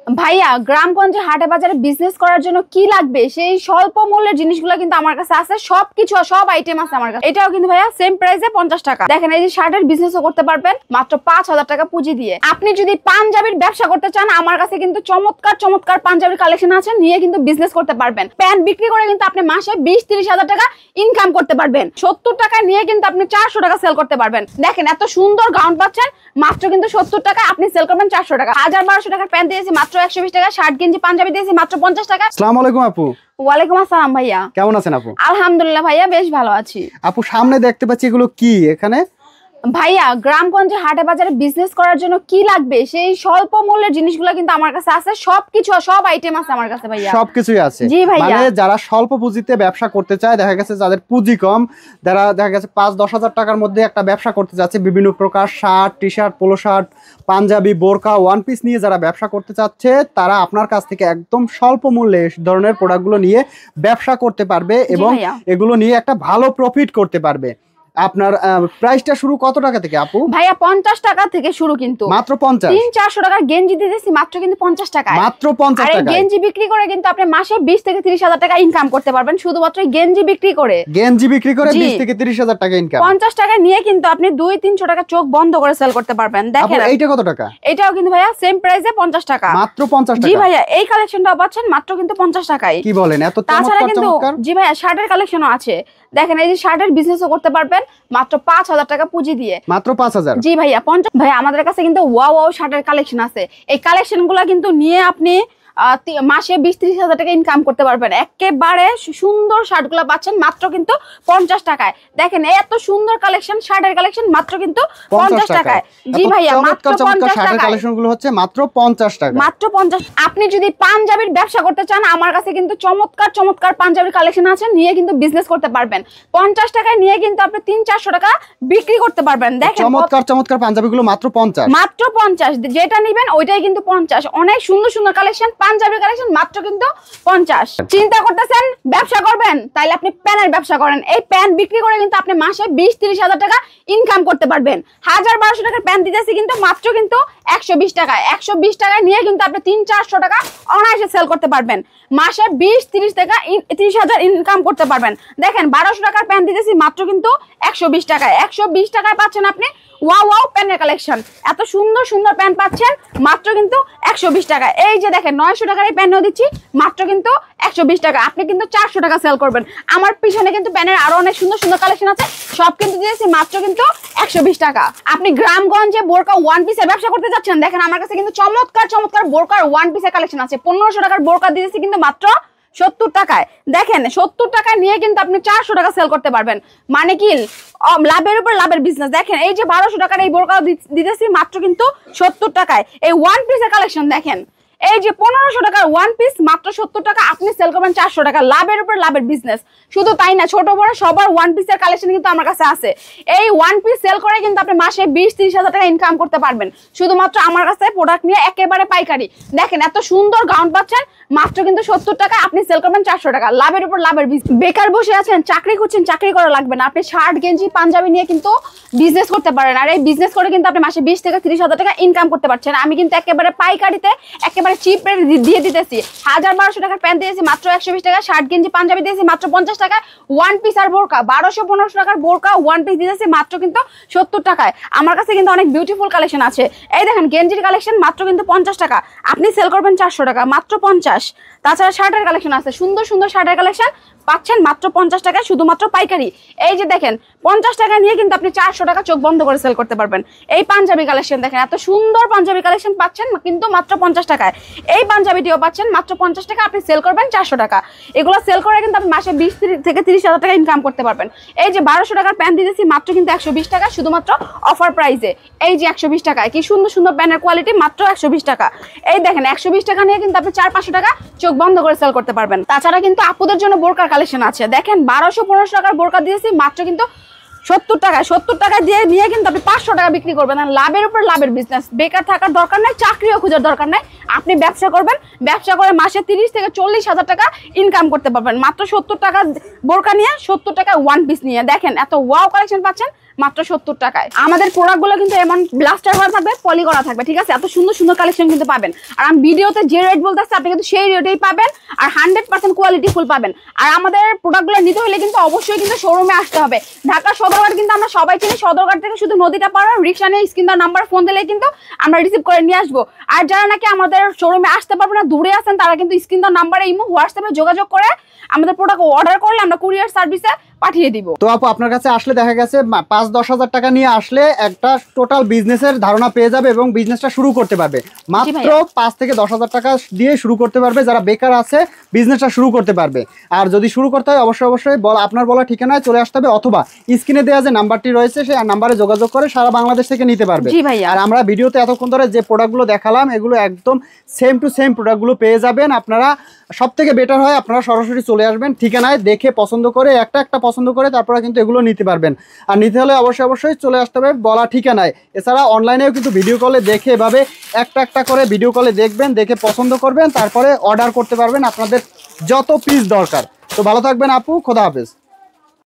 ভাইয়া গ্রামগঞ্জে হাটে বাজারে বিজনেস করার জন্য কি লাগবে সেই স্বল্প মূল্যের জিনিসগুলো কিন্তু আমার কাছে আছে। সবকিছু সব আইটেম আছে আমার কাছে। এটাও কিন্তু ভাইয়া সেম প্রাইসে 50 টাকা। দেখেন এই যে শার্টের বিজনেসও করতে পারবেন মাত্র 5000 টাকা পুঁজি দিয়ে। আপনি যদি পাঞ্জাবির ব্যবসা করতে চান আমার কাছে কিন্তু চমৎকার চমৎকার পাঞ্জাবির কালেকশন আছে, নিয়ে কিন্তু বিজনেস করতে পারবেন। প্যান্ট বিক্রি করে কিন্তু আপনি মাসে 20-30 হাজার টাকা ইনকাম করতে পারবেন। 70 টাকা নিয়ে কিন্তু আপনি 400 টাকা সেল করতে পারবেন। দেখেন এত সুন্দর গাউন পাচ্ছেন মাত্র কিন্তু 70 টাকা, আপনি সেল করবেন 400 টাকা। 1000-1200 টাকার প্যান্ট দিয়েছি মাত্র 120 টাকা, শার্ট গেঞ্জি পাঞ্জাবি দিয়েছি মাত্র 50 টাকা। আসসালামু আলাইকুম আপু। ওয়ালাইকুম আসসালাম ভাইয়া, কেমন আছেন আপু? আলহামদুলিল্লাহ ভাইয়া বেশ ভালো আছি। আপু সামনে দেখতে পাচ্ছি এগুলো কি? এখানে ভাইয়া গ্রামগঞ্জে হাটে বাজারে বিজনেস করার জন্য কি লাগবে সেই স্বল্প মূল্যের জিনিসগুলো কিন্তু আমার কাছে আছে। সবকিছু সব আইটেম আছে আমার কাছে ভাইয়া, সবকিছুই আছে। জি ভাইয়া, মানে যারা স্বল্প পুঁজিতে ব্যবসা করতে চায়, দেখা গেছে যাদের পুঁজি কম, যারা দেখা গেছে 5-10 হাজার টাকার মধ্যে একটা ব্যবসা করতে যাচ্ছে, বিভিন্ন প্রকার shirt, T shirt, polo shirt, পাঞ্জাবি, বোরকা, ওয়ান পিস নিয়ে যারা ব্যবসা করতে চাচ্ছে তারা আপনার কাছ থেকে একদম স্বল্প মূল্যে এই ধরনের প্রোডাক্টগুলো নিয়ে ব্যবসা করতে পারবে এবং এগুলো নিয়ে একটা ভালো প্রফিট করতে পারবে। আপনার প্রাইসটা শুরু কত টাকা থেকে আপু? ভাইয়া 50 টাকা থেকে শুরু, কিন্তু মাত্র 50। 300-400 টাকার গেঞ্জি দিতেছি মাত্র কিন্তু 50 টাকায়, মাত্র 50 টাকা। আর গেঞ্জি বিক্রি করে কিন্তু আপনি মাসে 20-30 হাজার টাকা ইনকাম করতে পারবেন শুধুমাত্র গেঞ্জি বিক্রি করে। গেঞ্জি বিক্রি করে 20-30 হাজার টাকা ইনকাম। 50 টাকা নিয়ে কিন্তু আপনি 200-300 টাকা চোখ বন্ধ করে সেল করতে পারবেন। দেখেন এইটা কত টাকা? এটাও কিন্তু ভাইয়া সেম প্রাইসে 50 টাকা, মাত্র 50 টাকা। জি ভাইয়া এই কালেকশনটাও পাচ্ছেন মাত্র কিন্তু 50 টাকায়। কি বলেন, এত তাছাড়া চমৎকার কিন্তু চমৎকার। জি ভাইয়া শার্টের কালেকশনও আছে। দেখেন এই যে শার্টের বিজনেসও করতে পারবেন মাত্র 5000 টাকা পুঁজি দিয়ে। মাত্র 5000? জি ভাইয়া 50। ভাইয়া আমাদের কাছে কিন্তু ওয়াও ওয়াও শার্টের কালেকশন আছে। এই কালেকশনগুলো কিন্তু নিয়ে আপনি মাসে 20-30 হাজার টাকা ইনকাম করতে পারবেন। একেবারে সুন্দর শার্টগুলো পাচ্ছেন মাত্র কিন্তু 50 টাকায়। দেখেন এত সুন্দর কালেকশন, শার্টের কালেকশন মাত্র কিন্তু 50 টাকায়। জি ভাইয়া মাত্র 50 টাকা। কালেকশনগুলো হচ্ছে মাত্র 50 টাকা, মাত্র 50। আপনি যদি পাঞ্জাবির ব্যবসা করতে চান আমার কাছে কিন্তু চমৎকার চমৎকার পাঞ্জাবির কালেকশন আছে, নিয়ে কিন্তু বিজনেস করতে পারবেন। 50 টাকায় নিয়ে কিন্তু আপনি 300-400 টাকা বিক্রি করতে পারবেন। দেখেন চমৎকার চমৎকার পাঞ্জাবিগুলো মাত্র 50। মাত্র 50, যেটা নেবেন ওইটাই কিন্তু 50। অনেক সুন্দর সুন্দর কালেকশন, পাঞ্জাবি কালেকশন মাত্র কিন্তু 50। চিন্তা করতেছেন ব্যবসা করবেন, তাইলে আপনি প্যানের ব্যবসা করেন। এই প্যান বিক্রি করে কিন্তু আপনি মাসে 20-30 হাজার টাকা ইনকাম করতে পারবেন। 1000-1200 টাকার প্যান দিতেছি কিন্তু মাত্র কিন্তু 120 টাকায়। 120 টাকায় নিয়ে কিন্তু আপনি 300-400 টাকা অনায়াসে সেল করতে পারবেন। মাসে 20-30 টাকা 30 হাজার ইনকাম করতে পারবেন। দেখেন 1200 টাকার প্যান দিতেছি মাত্র কিন্তু 120 টাকায়। 120 টাকায় পাচ্ছেন আপনি ওয়াও ওয়াও প্যানের কালেকশন। এত সুন্দর সুন্দর প্যান্ট পাচ্ছেন মাত্র কিন্তু 120 টাকা। এই যে দেখেন 900 টাকার এই প্যান্টও দিচ্ছি মাত্র কিন্তু 120 টাকা। আপনি কিন্তু 400 টাকা সেল করবেন। আমার পিছনে কিন্তু প্যানের আরো অনেক সুন্দর সুন্দর কালেকশন আছে, সব কিন্তু দিয়েছি মাত্র কিন্তু 120 টাকা। আপনি গ্রামগঞ্জে বোরকা ওয়ান পিসের ব্যবসা করতে যাচ্ছেন, দেখেন আমার কাছে কিন্তু চমৎকার চমৎকার বোরকার ওয়ান পিসের কালেকশন আছে। 1500 টাকার বোরকা দিয়েছি কিন্তু মাত্র 70 টাকায়। দেখেন 70 টাকা নিয়ে কিন্তু আপনি 400 টাকা সেল করতে পারবেন। মানে কি লাভের উপর লাভের বিজনেস। দেখেন এই যে 1200 টাকার এই বোরকা দিতেছি মাত্র কিন্তু 70 টাকায়। এই ওয়ান পিসের কালেকশন দেখেন, এই যে 1500 টাকার ওয়ান পিস মাত্র 70 টাকা, আপনি সেল করবেন 400 টাকা। লাভের উপর লাভের বিজনেস। শুধু তাই না, ছোট বড় সবার ওয়ান পিসের কালেকশন কিন্তু আমার কাছে আছে। এই ওয়ান পিস সেল করে কিন্তু আপনি মাসে 20-30 হাজার টাকা ইনকাম করতে পারবেন শুধুমাত্র আমার কাছে প্রোডাক্ট নিয়ে, একেবারে পাইকারি। দেখেন এত সুন্দর গাউন পাচ্ছেন মাত্র কিন্তু 70 টাকা, আপনি সেল করবেন 400 টাকা। লাভের উপর লাভের বিজনেস। বেকার বসে আছেন, চাকরি করছেন, চাকরি করা লাগবে না, আপনি শার্ট গেঞ্জি পাঞ্জাবি নিয়ে কিন্তু বিজনেস করতে পারেন। আর এই বিজনেস করে কিন্তু আপনি মাসে 20-30 হাজার টাকা ইনকাম করতে পারছেন। আমি কিন্তু একেবারে পাইকারিতে একেবারে চিপ রেট দিয়ে দিতেছি। 1000-1200 টাকার প্যান্ট দিয়েছি মাত্র 120 টাকা, শার্ট গেঞ্জি পাঞ্জাবি দিয়েছি মাত্র 50 টাকা। ওয়ান পিস আর বোরকা 1200-1500 টাকার বোরকা ওয়ান পিস দিতেছি মাত্র কিন্তু 70 টাকায়। আমার কাছে কিন্তু অনেক বিউটিফুল কালেকশন আছে। এই দেখেন গেঞ্জির কালেকশন মাত্র কিন্তু 50 টাকা, আপনি সেল করবেন 400 টাকা, মাত্র 50। তাছাড়া শার্টের কালেকশন আছে, সুন্দর সুন্দর শার্টের কালেকশন পাচ্ছেন মাত্র 50 টাকায়, শুধুমাত্র পাইকারি। এই যে দেখেন 50 টাকা নিয়ে কিন্তু আপনি 400 টাকা চোখ বন্ধ করে সেল করতে পারবেন। এই পাঞ্জাবি কালেকশন দেখেন, এত সুন্দর পাঞ্জাবি কালেকশন পাচ্ছেন কিন্তু মাত্র 50 টাকায়। এই পাঞ্জাবিটিও পাচ্ছেন মাত্র 50 টাকা, আপনি সেল করবেন 400 টাকা। এগুলো সেল করে কিন্তু আপনি মাসে 20-30 হাজার টাকা ইনকাম করতে পারবেন। এই যে 1200 টাকার প্যান্ট দিতেছি মাত্র কিন্তু 120 টাকা, শুধুমাত্র অফার প্রাইসে। এই যে 120 টাকায় কি সুন্দর সুন্দর প্যান্টের কোয়ালিটি, মাত্র 120 টাকা। এই দেখেন 120 টাকা নিয়ে কিন্তু আপনি 400-500 টাকা চোখ বন্ধ করে সেল করতে পারবেন। তাছাড়া কিন্তু আপুদের জন্য বোরকার কালেকশন আছে। দেখেন 1200-1500 টাকার বোরকা দিয়েছি মাত্র কিন্তু 70 টাকা। 70 টাকা দিয়ে নিয়ে কিন্তু আপনি 500 টাকা বিক্রি করবেন। আর লাভের উপর লাভের বিজনেস। বেকার থাকার দরকার নাই, চাকরিও খোঁজার দরকার নাই, আপনি ব্যবসা করবেন। ব্যবসা করে মাসে 30-40 হাজার টাকা ইনকাম করতে পারবেন মাত্র 70 টাকা বোরকা নিয়ে, 70 টাকা ওয়ান পিস নিয়ে। দেখেন এত ওয়াও কালেকশন পাচ্ছেন মাত্র 70 টাকায়। আমাদের প্রোডাক্টগুলো কিন্তু এমন ব্লাস্টার করা থাকবে, পলি করা থাকবে, ঠিক আছে? এত সুন্দর সুন্দর কালেকশন কিন্তু পাবেন। আর আমি ভিডিওতে যে রেট বলতেছি আপনি কিন্তু সেই রেটেই পাবেন, আর 100% কোয়ালিটি ফুল পাবেন। আর আমাদের প্রোডাক্টগুলো নিতে হলে কিন্তু অবশ্যই কিন্তু শোরুমে আসতে হবে। ঢাকা সদরঘাট কিন্তু আমরা সবাই চিনি, সদরঘাট থেকে শুধু নদীটা পার রিক্সা নিয়ে স্ক্রিন নাম্বার ফোন দিলে কিন্তু আমরা রিসিভ করে নিয়ে আসবো। আর যারা নাকি আমাদের শোরুমে আসতে পারবে না, দূরে আছেন, তারা কিন্তু স্ক্রিন নাম্বারে ইমো হোয়াটসঅ্যাপে যোগাযোগ করে আমাদের প্রোডাক্ট অর্ডার করলে আমরা কুরিয়ার সার্ভিসে পাঠিয়ে দিব। তো আপু আপনার কাছে আসলে দেখা গেছে 5-10 হাজার টাকা নিয়ে আসলে একটা টোটাল বিজনেসের ধারণা পেয়ে যাবে এবং বিজনেসটা শুরু করতে পারবে। মাত্র 5 থেকে 10 হাজার টাকা দিয়ে শুরু করতে পারবে, যারা বেকার আছে বিজনেসটা শুরু করতে পারবে। আর যদি শুরু করতে হয় অবশ্যই আপনার বলা ঠিকানায় চলে আসতে হবে, অথবা স্ক্রিনে দেওয়া যে নাম্বারটি রয়েছে সেই নাম্বারে যোগাযোগ করে সারা বাংলাদেশ থেকে নিতে পারবে। আর আমরা ভিডিওতে এতক্ষণ ধরে যে প্রোডাক্টগুলো দেখালাম এগুলো একদম সেম টু সেম প্রোডাক্টগুলো পেয়ে যাবেন আপনারা। সব থেকে বেটার হয় আপনারা সরাসরি চলে আসবেন, ঠিকানায় দেখে পছন্দ করে একটা পছন্দ করে তারপরে কিন্তু এগুলো নিতে পারবেন। আর নিতে হলে অবশ্যই চলে আসতে হবে বলা ঠিকানায়। এছাড়া অনলাইনেও কিন্তু ভিডিও কলে দেখে এভাবে একটা করে ভিডিও কলে দেখবেন, দেখে পছন্দ করবেন, তারপরে অর্ডার করতে পারবেন আপনাদের যত পিস দরকার। তো ভালো থাকবেন আপু, খোদা হাফেজ।